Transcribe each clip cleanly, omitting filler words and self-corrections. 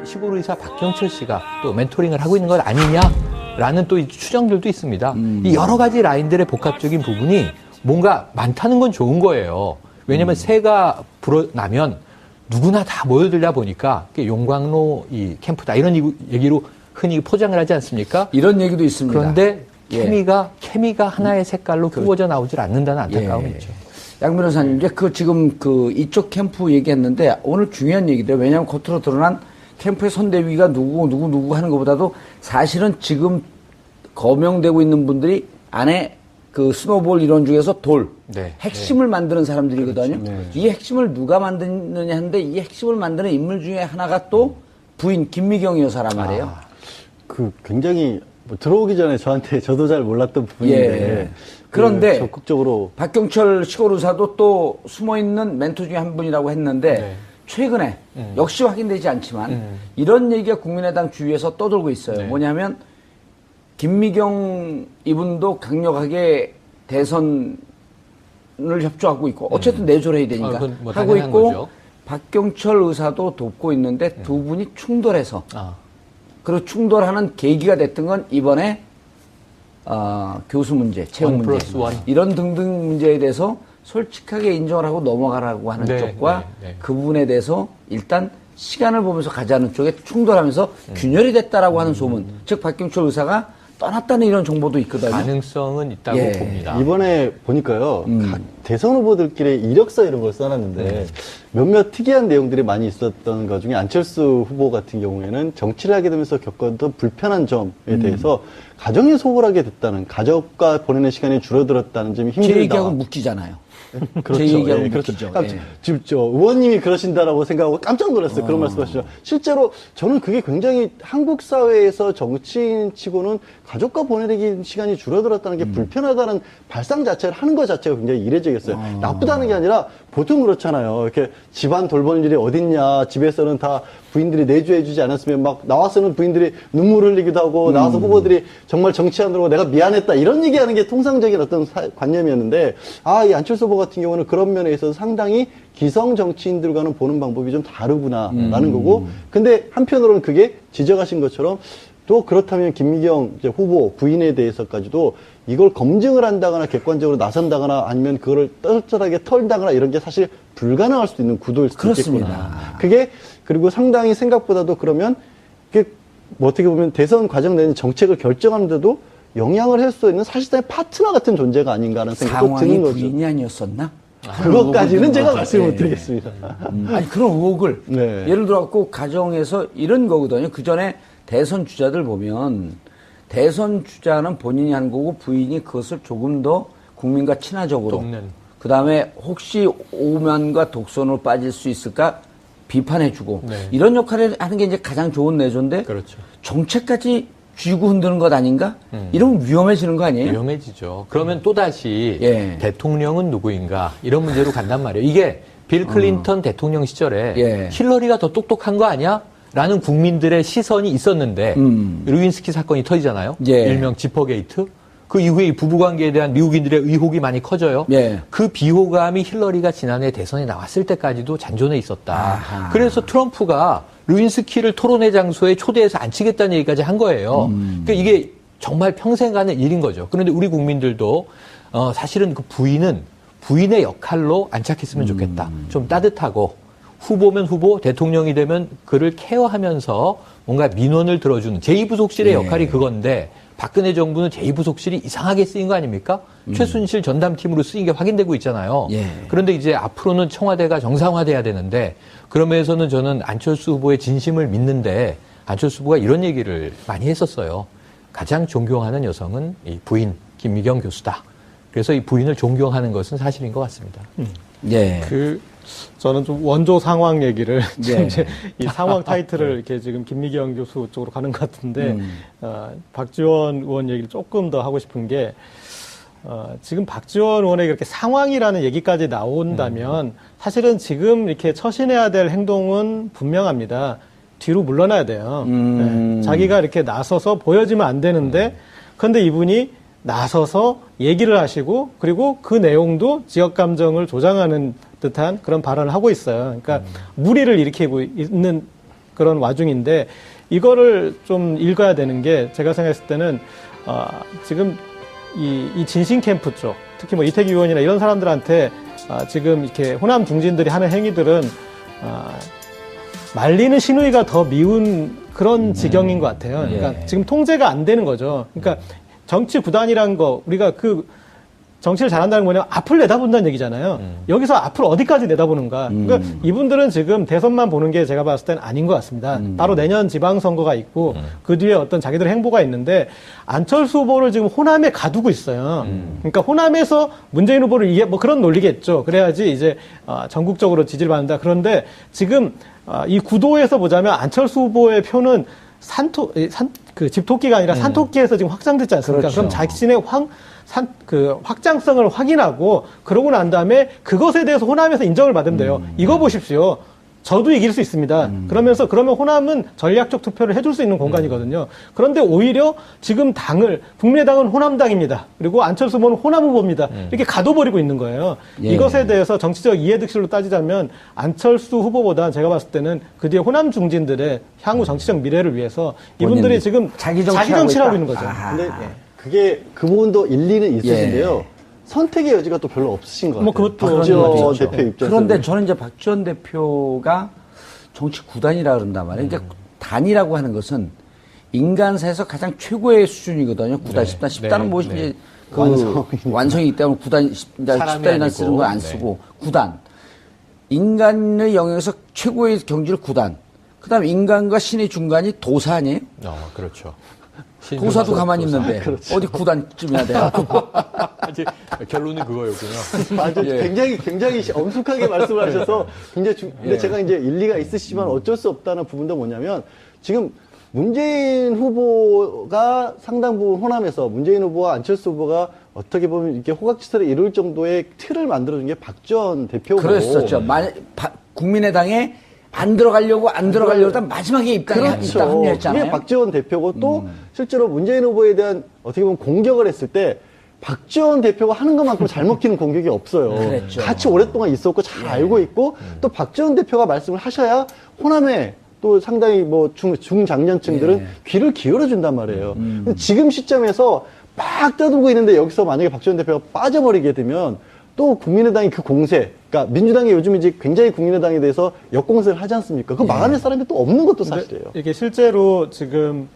시골의사 박경철 씨가 또 멘토링을 하고 있는 것 아니냐라는 또 추정들도 있습니다. 이 여러 가지 라인들의 복합적인 부분이 뭔가 많다는 건 좋은 거예요. 왜냐하면 새가 불어나면 누구나 다 모여들다 보니까 용광로 이 캠프다 이런 얘기로 흔히 포장을 하지 않습니까? 이런 얘기도 있습니다. 그런데 케미가 하나의 색깔로 흩어져 나오질 않는다는 안타까움이 있죠. 양 변호사님, 이제 지금 이쪽 캠프 얘기했는데 오늘 중요한 얘기들, 왜냐하면 겉으로 드러난 캠프의 선대위가 누구 하는 것보다도 사실은 지금 거명되고 있는 분들이 안에 스노볼 이론 중에서 핵심을 만드는 사람들이거든요. 그렇죠. 이 핵심을 누가 만드느냐 하는데 이 핵심을 만드는 인물 중에 하나가 또 부인 김미경 여사란 말이에요. 굉장히 들어오기 전에 저도 잘 몰랐던 부분인데. 그런데 적극적으로 박경철 시골의사도 또 숨어있는 멘토 중에 한 분이라고 했는데 최근에 역시 확인되지 않지만 이런 얘기가 국민의당 주위에서 떠돌고 있어요. 뭐냐면 김미경 이분도 강력하게 대선을 협조하고 있고 어쨌든 내조를 해야 되니까 하고 있고 거죠. 박경철 의사도 돕고 있는데 두 분이 충돌해서 그리고 충돌하는 계기가 됐던 건 이번에 교수 문제, 채용 문제 이런 등등 문제에 대해서 솔직하게 인정을 하고 넘어가라고 하는 쪽과 그 부분에 대해서 일단 시간을 보면서 가자는 쪽에 충돌하면서 균열이 됐다라고 하는 소문, 즉 박경철 의사가 떠났다는 이런 정보도 있거든요. 가능성은 있다고 봅니다. 이번에 보니까요, 각 대선 후보들끼리 이력서 이런 걸 써놨는데 몇몇 특이한 내용들이 많이 있었던 것 중에 안철수 후보 같은 경우에는 정치를 하게 되면서 겪었던 불편한 점에 대해서 가정에 소홀하게 됐다는, 가족과 보내는 시간이 줄어들었다는 점이 힘들다. 제 얘기하고 묶이잖아요. 그렇죠. 제 얘기하고 묶이죠. 지금 의원님이 그러신다라고 생각하고 깜짝 놀랐어요. 그런 말씀하시죠. 실제로 저는 그게 굉장히 한국 사회에서 정치인 치고는 가족과 보내는 시간이 줄어들었다는 게 불편하다는 발상 자체를 하는 것 자체가 굉장히 이례적이었어요. 나쁘다는 게 아니라 보통 그렇잖아요. 이렇게 집안 돌보는 일이 어딨냐. 집에서는 다 부인들이 내조해주지 않았으면 막 나와서는 부인들이 눈물 흘리기도 하고 나와서 후보들이 정말 정치하느라고 내가 미안했다 이런 얘기하는 게 통상적인 어떤 관념이었는데 이 안철수 후보 같은 경우는 그런 면에 있어서 상당히 기성 정치인들과는 보는 방법이 좀 다르구나라는 거고 근데 한편으로는 그게 지적하신 것처럼 또 그렇다면 김미경 후보 부인에 대해서까지도 이걸 검증을 한다거나 객관적으로 나선다거나 아니면 그거를 떨절하게 털다거나 이런 게 사실 불가능할 수도 있는 구도일 수도 있겠구나. 그게 그리고 상당히 생각보다도 그러면 그게 뭐 어떻게 보면 대선 과정 내는 정책을 결정하는데도 영향을 할 수 있는 사실상의 파트너 같은 존재가 아닌가 하는 생각이 꼭 드는 거죠. 상황이 부인이 아니었었나? 그것까지는 제가 말씀을 못 드리겠습니다. 아니 그런 의혹을 예를 들어갖고 가정에서 이런 거거든요. 그 전에 대선 주자들 보면 대선 주자는 본인이 한 거고 부인이 그것을 조금 더 국민과 친화적으로 그 다음에 혹시 오만과 독선으로 빠질 수 있을까 비판해주고 이런 역할을 하는 게 이제 가장 좋은 내조인데 정책까지 쥐고 흔드는 것 아닌가? 이러면 위험해지는 거 아니에요? 위험해지죠. 그러면 또다시 대통령은 누구인가 이런 문제로 간단 말이에요. 이게 빌 클린턴 대통령 시절에 힐러리가 더 똑똑한 거 아니야? 라는 국민들의 시선이 있었는데 루인스키 사건이 터지잖아요. 일명 지퍼게이트. 그 이후에 이 부부관계에 대한 미국인들의 의혹이 많이 커져요. 그 비호감이 힐러리가 지난해 대선에 나왔을 때까지도 잔존해 있었다. 그래서 트럼프가 루인스키를 토론회 장소에 초대해서 앉히겠다는 얘기까지 한 거예요. 그러니까 이게 정말 평생 가는 일인 거죠. 그런데 우리 국민들도 사실은 그 부인의 역할로 안착했으면 좋겠다. 좀 따뜻하고 후보면 후보, 대통령이 되면 그를 케어하면서 뭔가 민원을 들어주는 제2부속실의 역할이 그건데 박근혜 정부는 제2부속실이 이상하게 쓰인 거 아닙니까? 최순실 전담팀으로 쓰인 게 확인되고 있잖아요. 그런데 이제 앞으로는 청와대가 정상화돼야 되는데 그러면서는 저는 안철수 후보의 진심을 믿는데 안철수 후보가 이런 얘기를 많이 했었어요. 가장 존경하는 여성은 이 부인 김미경 교수다. 그래서 이 부인을 존경하는 것은 사실인 것 같습니다. 저는 좀 원조 상황 얘기를 지금 이제 이 상황 타이틀을 이렇게 지금 김미경 교수 쪽으로 가는 것 같은데 박지원 의원 얘기를 조금 더 하고 싶은 게 지금 박지원 의원의 그렇게 상황이라는 얘기까지 나온다면 사실은 지금 이렇게 처신해야 될 행동은 분명합니다. 뒤로 물러나야 돼요. 자기가 이렇게 나서서 보여지면 안 되는데 그런데 이분이 나서서 얘기를 하시고 그리고 그 내용도 지역 감정을 조장하는 듯한 그런 발언을 하고 있어요. 그러니까 무리를 일으키고 있는 그런 와중인데 이거를 좀 읽어야 되는 게 제가 생각했을 때는 지금 이 진신 캠프 쪽 특히 뭐 이태규 의원이나 이런 사람들한테 지금 이렇게 호남 중진들이 하는 행위들은 말리는 시누이가 더 미운 그런 지경인 것 같아요. 그러니까 지금 통제가 안 되는 거죠. 그러니까 정치 구단이라는 거 우리가 그 정치를 잘한다는 거냐면 앞을 내다본다는 얘기잖아요. 여기서 앞을 어디까지 내다보는가. 그러니까 이분들은 지금 대선만 보는 게 제가 봤을 때는 아닌 것 같습니다. 바로 내년 지방선거가 있고 그 뒤에 어떤 자기들의 행보가 있는데 안철수 후보를 지금 호남에 가두고 있어요. 그러니까 호남에서 문재인 후보를 이게 뭐 그런 논리겠죠. 그래야지 이제 전국적으로 지지를 받는다. 그런데 지금 이 구도에서 보자면 안철수 후보의 표는 그 집토끼가 아니라 산토끼에서 지금 확장됐지 않습니까? 그렇죠. 그럼 자신의 확장성을 확인하고 그러고 난 다음에 그것에 대해서 호남에서 인정을 받으면 돼요. 이거 보십시오. 저도 이길 수 있습니다. 그러면 호남은 전략적 투표를 해줄 수 있는 공간이거든요. 그런데 오히려 지금 국민의당은 호남당입니다. 그리고 안철수 후보는 호남 후보입니다. 이렇게 가둬버리고 있는 거예요. 이것에 대해서 정치적 이해득실로 따지자면 안철수 후보보다 제가 봤을 때는 그 뒤에 호남 중진들의 향후 정치적 미래를 위해서 이분들이 지금 자기 정치를 하고 있는 거죠. 근데 그게 그 부분도 일리는 있으신데요. 선택의 여지가 또 별로 없으신 것 같아요. 그것도 박지원 대표 입장에서. 그런데 저는 이제 박지원 대표가 정치 구단이라 그런단 말이에요. 그러니까 단이라고 하는 것은 인간사에서 가장 최고의 수준이거든요. 9단, 10단, 10단은 무엇이 이제 완성이기 때문에 9단, 10단이나 쓰는 걸 안 쓰고 9단. 인간의 영역에서 최고의 경지를 9단. 그 다음에 인간과 신의 중간이 도사 아니에요? 그렇죠. 도사도 가만히 있는데 그렇죠. 어디 9단쯤이나 돼갖고 결론은 그거였군요. 아주 굉장히 엄숙하게 말씀을 하셔서 굉장히 근데 제가 이제 일리가 있으시지만 어쩔 수 없다는 부분도 뭐냐면 지금 문재인 후보가 상당 부분 호남에서 문재인 후보와 안철수 후보가 어떻게 보면 이렇게 호각지설을 이룰 정도의 틀을 만들어준 게 박지원 대표고 그랬었죠. 국민의당에 안 들어가려고 하다 마지막에 입당 합류했잖아요. 그게 박지원 대표고 또 실제로 문재인 후보에 대한 어떻게 보면 공격을 했을 때 박지원 대표가 하는 것만큼 잘 먹히는 공격이 없어요. 그랬죠. 같이 오랫동안 있었고 잘 알고 있고 또 박지원 대표가 말씀을 하셔야 호남에 또 상당히 뭐 중장년층들은 귀를 기울여 준단 말이에요. 근데 지금 시점에서 막 떠들고 있는데 여기서 만약에 박지원 대표가 빠져버리게 되면 또 국민의당이 그 공세, 그러니까 민주당이 요즘 이제 굉장히 국민의당에 대해서 역공세를 하지 않습니까? 그거 막아낼 사람이 또 없는 것도 사실이에요. 이게 실제로 지금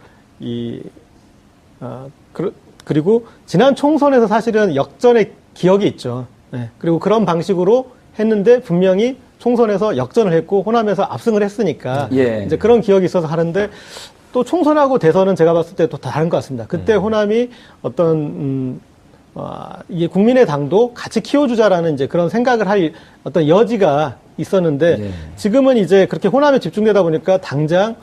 그리고 지난 총선에서 사실은 역전의 기억이 있죠. 네. 그리고 그런 방식으로 했는데 분명히 총선에서 역전을 했고 호남에서 압승을 했으니까 이제 그런 기억이 있어서 하는데 또 총선하고 대선은 제가 봤을 때 또 다른 것 같습니다. 그때 호남이 어떤 이게 국민의당도 같이 키워주자라는 이제 그런 생각을 할 어떤 여지가 있었는데 지금은 이제 그렇게 호남에 집중되다 보니까 당장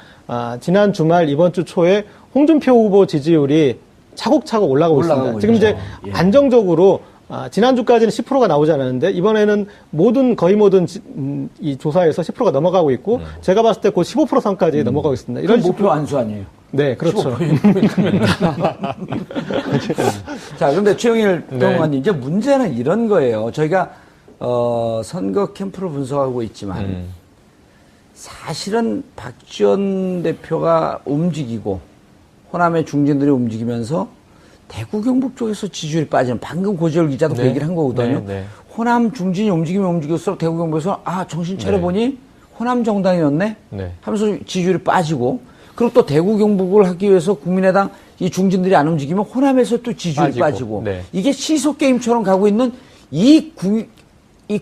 지난 주말 이번 주 초에 홍준표 후보 지지율이 차곡차곡 올라가고 있습니다. 지금 이제 안정적으로 지난주까지는 10%가 나오지 않았는데 이번에는 거의 모든 이 조사에서 10%가 넘어가고 있고 제가 봤을 때 곧 15% 선까지 넘어가고 있습니다. 이런 목표 안수 아니에요? 네, 그렇죠. 자, 그런데 최영일 평론가님, 이제 문제는 이런 거예요. 저희가 선거 캠프를 분석하고 있지만 사실은 박지원 대표가 움직이고 호남의 중진들이 움직이면서 대구 경북 쪽에서 지지율이 빠지는 방금 고지열 기자도 그 얘기를 한 거거든요. 호남 중진이 움직이면 움직일수록 대구 경북에서 정신 차려보니 호남 정당이었네 하면서 지지율이 빠지고 그리고 또 대구 경북을 하기 위해서 국민의당 이 중진들이 안 움직이면 호남에서 또 지지율이 빠지고 이게 시소 게임처럼 가고 있는 이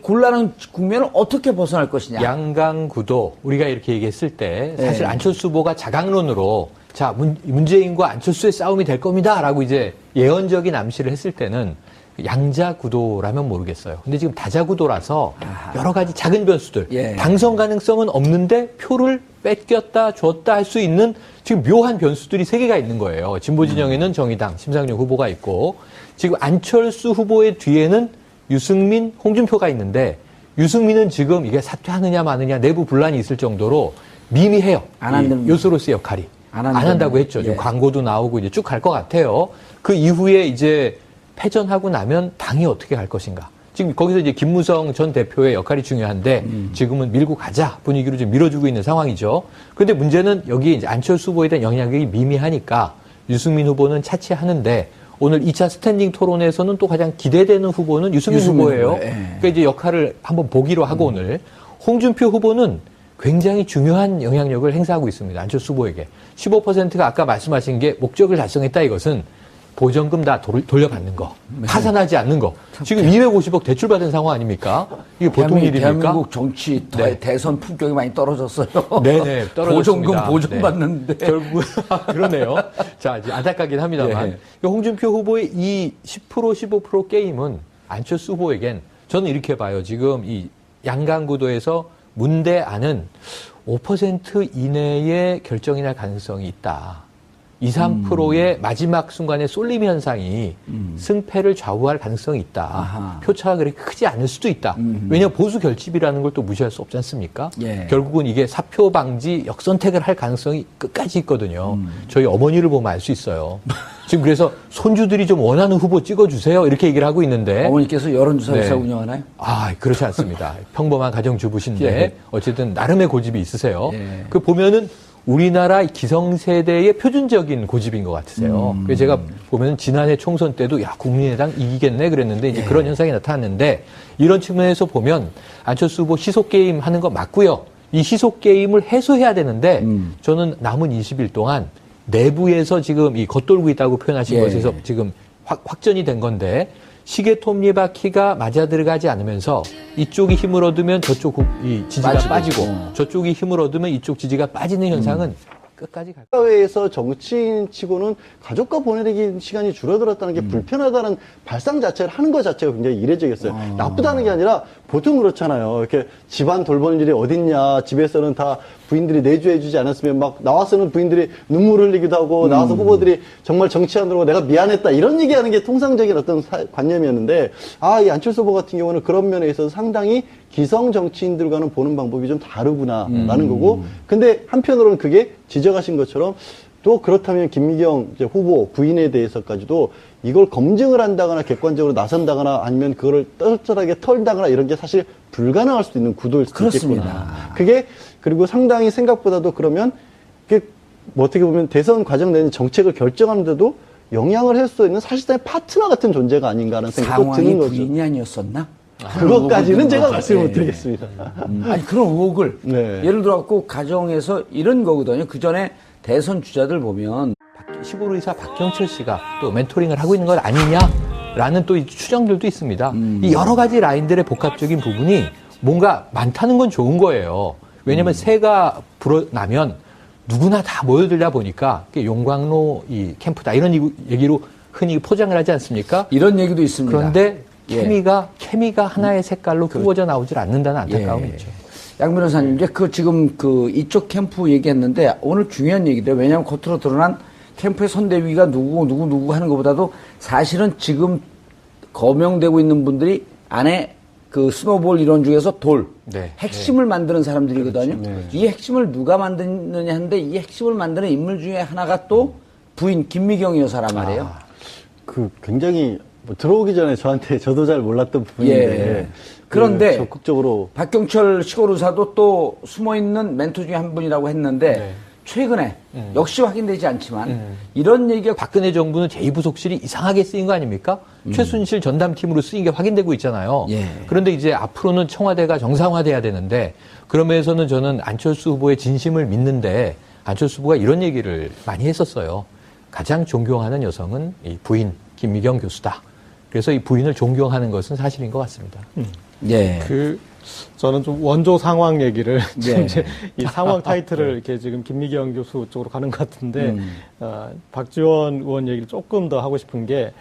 곤란한 국면을 어떻게 벗어날 것이냐. 양강구도 우리가 이렇게 얘기했을 때 사실 안철수 후보가 자강론으로 자 문재인과 안철수의 싸움이 될 겁니다라고 이제 예언적인 암시를 했을 때는 양자구도라면 모르겠어요. 근데 지금 다자구도라서 여러 가지 작은 변수들 당선 가능성은 없는데 표를 뺏겼다 줬다 할 수 있는 지금 묘한 변수들이 3개가 있는 거예요. 진보 진영에는 정의당 심상정 후보가 있고 지금 안철수 후보의 뒤에는 유승민, 홍준표가 있는데 유승민은 지금 이게 사퇴하느냐 마느냐 내부 분란이 있을 정도로 미미해요. 요소로서의 역할이. 안 한다고 했죠. 지금 광고도 나오고 이제 쭉 갈 것 같아요. 그 이후에 이제 패전하고 나면 당이 어떻게 갈 것인가. 지금 거기서 이제 김무성 전 대표의 역할이 중요한데 지금은 밀고 가자 분위기로 좀 밀어주고 있는 상황이죠. 그런데 문제는 여기 이제 안철수 후보에 대한 영향력이 미미하니까 유승민 후보는 차치하는데 오늘 2차 스탠딩 토론에서는 또 가장 기대되는 후보는 유승민 후보예요. 그러니까 이제 역할을 한번 보기로 하고 오늘 홍준표 후보는 굉장히 중요한 영향력을 행사하고 있습니다. 안철수 후보에게. 15%가 아까 말씀하신 게 목적을 달성했다 이것은 보전금 다 돌려받는 거, 파산하지 않는 거. 지금 250억 대출받은 상황 아닙니까? 이게 보통 일입니까? 대한민국 정치 대선 품격이 많이 떨어졌어요. 네네, 떨어졌습니다. 보전금 보전받는데. 네. 결국 그러네요. 자, 이제 안타깝긴 합니다만 홍준표 후보의 이 10% 15% 게임은 안철수 후보에겐 저는 이렇게 봐요. 지금 이 양강구도에서 문대안은 5% 이내의 결정이 날 가능성이 있다. 2, 3%의 마지막 순간의 쏠림 현상이 승패를 좌우할 가능성이 있다. 아하. 표차가 그렇게 크지 않을 수도 있다. 왜냐하면 보수 결집이라는 걸 또 무시할 수 없지 않습니까? 결국은 이게 사표 방지 역선택을 할 가능성이 끝까지 있거든요. 저희 어머니를 보면 알 수 있어요. 지금 그래서 손주들이 좀 원하는 후보 찍어주세요. 이렇게 얘기를 하고 있는데. 어머니께서 여론조사 회사 운영하나요? 아, 그렇지 않습니다. 평범한 가정주부신데 어쨌든 나름의 고집이 있으세요. 그 보면은 우리나라 기성세대의 표준적인 고집인 것 같으세요. 그래서 제가 보면 지난해 총선 때도 야 국민의당 이기겠네 그랬는데 이제 그런 현상이 나타났는데 이런 측면에서 보면 안철수 후보 시속 게임 하는 거 맞고요. 이 시속 게임을 해소해야 되는데 저는 남은 20일 동안 내부에서 지금 이 겉돌고 있다고 표현하신 것에서 지금 확전이 된 건데 시계 톱니바퀴가 맞아 들어가지 않으면서 이쪽이 힘을 얻으면 저쪽 이 지지가 빠지고 저쪽이 힘을 얻으면 이쪽 지지가 빠지는 현상은 끝까지 갈 거예요. 사회에서 정치인치고는 가족과 보내는 시간이 줄어들었다는 게 불편하다는 발상 자체를 하는 것 자체가 굉장히 이례적이었어요. 나쁘다는 게 아니라 보통 그렇잖아요. 이렇게 집안 돌보는 일이 어딨냐. 집에서는 다 부인들이 내조해주지 않았으면 막 나와서는 부인들이 눈물 흘리기도 하고 나와서 후보들이 정말 정치 안 들어오고 내가 미안했다 이런 얘기하는 게 통상적인 어떤 관념이었는데 이 안철수 후보 같은 경우는 그런 면에 있어서 상당히 기성 정치인들과는 보는 방법이 좀 다르구나라는 거고 근데 한편으로는 그게 지적하신 것처럼 또 그렇다면 김미경 후보 부인에 대해서까지도 이걸 검증을 한다거나 객관적으로 나선다거나 아니면 그거를 떨떨하게 털다거나 이런 게 사실 불가능할 수도 있는 구도일 수도 있겠구나. 그게 그리고 상당히 생각보다도 그러면 그게 뭐 어떻게 보면 대선 과정 내는 정책을 결정하는데도 영향을 할 수 있는 사실상의 파트너 같은 존재가 아닌가라는 생각도 드는 거죠. 부인이 아니었었나? 그것까지는 제가 말씀을 못 드리겠습니다. 아니 그런 의혹을 예를 들어갖고 가정에서 이런 거거든요. 그 전에 대선 주자들 보면 시골의사 박경철 씨가 또 멘토링을 하고 있는 것 아니냐라는 또 추정들도 있습니다. 이 여러 가지 라인들의 복합적인 부분이 뭔가 많다는 건 좋은 거예요. 왜냐하면 새가 불어나면 누구나 다 모여들다 보니까 용광로 이 캠프다 이런 얘기로 흔히 포장을 하지 않습니까? 이런 얘기도 있습니다. 그런데 케미가 하나의 색깔로 굽어져 나오질 않는다는 안타까움이 있죠. 양 변호사님, 이제 지금 이쪽 캠프 얘기했는데 오늘 중요한 얘기인데 왜냐하면 겉으로 드러난 캠프의 선대위가 누구 하는 것보다도 사실은 지금 거명되고 있는 분들이 안에 그 스노볼 이론 중에서 핵심을 만드는 사람들이거든요. 이 핵심을 누가 만드느냐 하는데 이 핵심을 만드는 인물 중에 하나가 또 부인 김미경 여사란 말이에요. 굉장히 들어오기 전에 저도 잘 몰랐던 부분인데 그런데 적극적으로 박경철 시골의사도 또 숨어있는 멘토 중에 한 분이라고 했는데 최근에 역시 확인되지 않지만 이런 얘기가 박근혜 정부는 제2부속실이 이상하게 쓰인 거 아닙니까? 최순실 전담팀으로 쓰인 게 확인되고 있잖아요. 그런데 이제 앞으로는 청와대가 정상화돼야 되는데 그러면서는 저는 안철수 후보의 진심을 믿는데 안철수 후보가 이런 얘기를 많이 했었어요. 가장 존경하는 여성은 이 부인 김미경 교수다. 그래서 이 부인을 존경하는 것은 사실인 것 같습니다. 저는 좀 원조 상황 얘기를 지금 이제 이 상황 타이틀을 이렇게 지금 김미경 교수 쪽으로 가는 것 같은데 박지원 의원 얘기를 조금 더 하고 싶은 게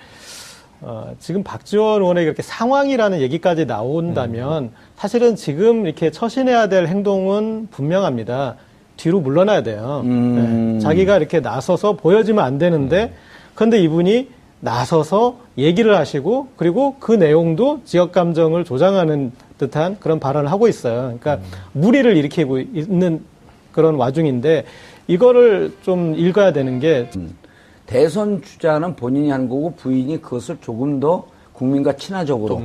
지금 박지원 의원에게 이렇게 상황이라는 얘기까지 나온다면 사실은 지금 이렇게 처신해야 될 행동은 분명합니다. 뒤로 물러나야 돼요. 자기가 이렇게 나서서 보여지면 안 되는데 그런데 이분이 나서서 얘기를 하시고 그리고 그 내용도 지역 감정을 조장하는 듯한 그런 발언을 하고 있어요. 그러니까 무리를 일으키고 있는 그런 와중인데 이거를 좀 읽어야 되는 게 대선 주자는 본인이 한 거고 부인이 그것을 조금 더 국민과 친화적으로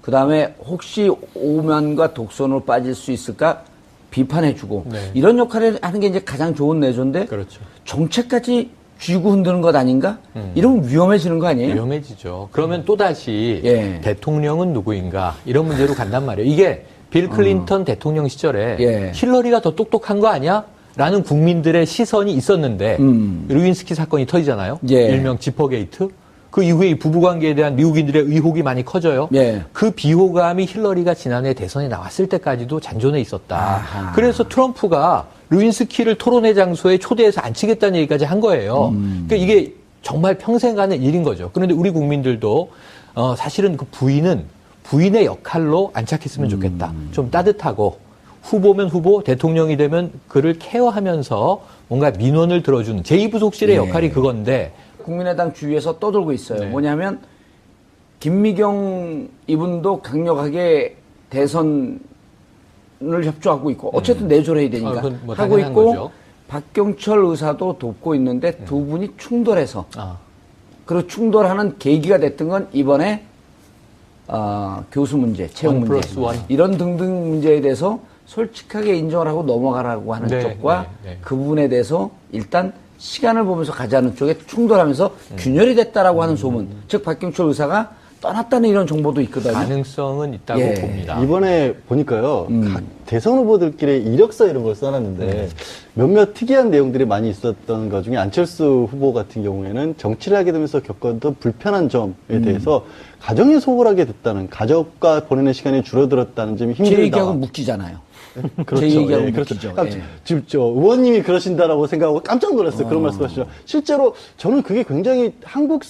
그 다음에 혹시 오만과 독선으로 빠질 수 있을까 비판해주고 네. 이런 역할을 하는 게 이제 가장 좋은 내조인데 그렇죠. 정책까지 쥐고 흔드는 것 아닌가? 이러면 위험해지는 거 아니에요? 위험해지죠. 그러면 또다시 예. 대통령은 누구인가 이런 문제로 간단 말이에요. 이게 빌 클린턴 대통령 시절에 예. 힐러리가 더 똑똑한 거 아니야? 라는 국민들의 시선이 있었는데 루인스키 사건이 터지잖아요. 예. 일명 지퍼게이트. 그 이후에 이 부부관계에 대한 미국인들의 의혹이 많이 커져요. 예. 그 비호감이 힐러리가 지난해 대선에 나왔을 때까지도 잔존해 있었다. 아하. 그래서 트럼프가 루인스키를 토론회 장소에 초대해서 앉히겠다는 얘기까지 한 거예요. 그러니까 이게 정말 평생 가는 일인 거죠. 그런데 우리 국민들도 사실은 그 부인의 역할로 안착했으면 좋겠다. 좀 따뜻하고 후보면 후보, 대통령이 되면 그를 케어하면서 뭔가 민원을 들어주는 제2부속실의 역할이 그건데 국민의당 주위에서 떠돌고 있어요. 네. 뭐냐면 김미경 이분도 강력하게 대선을 협조하고 있고 어쨌든 내조를 해야 되니까 그건 뭐 하고 당연한 있고 거죠. 박경철 의사도 돕고 있는데 두 분이 충돌해서 그리고 충돌하는 계기가 됐던 건 이번에 교수 문제, 채용 문제 1+1. 이런 등등 문제에 대해서 솔직하게 인정을 하고 넘어가라고 하는 네, 쪽과 네. 그 부분에 대해서 일단 시간을 보면서 가자는 쪽에 충돌하면서 균열이 됐다라고 하는 소문. 즉 박경철 의사가 떠났다는 이런 정보도 있거든요. 가능성은 있다고 예. 봅니다. 이번에 보니까요, 각 대선 후보들끼리 이력서 이런 걸 써놨는데, 몇몇 특이한 내용들이 많이 있었던 것 중에 안철수 후보 같은 경우에는 정치를 하게 되면서 겪었던 불편한 점에 대해서 가정에 소홀하게 됐다는, 가족과 보내는 시간이 줄어들었다는 점이 제 힘들다. 얘기하고 묶이잖아요. 그렇죠. 제 얘기하고 예, 묶이죠. 그렇죠. 예. 지금 의원님이 그러신다라고 생각하고 깜짝 놀랐어요. 그런 말씀하시죠. 실제로 저는 그게 굉장히 한국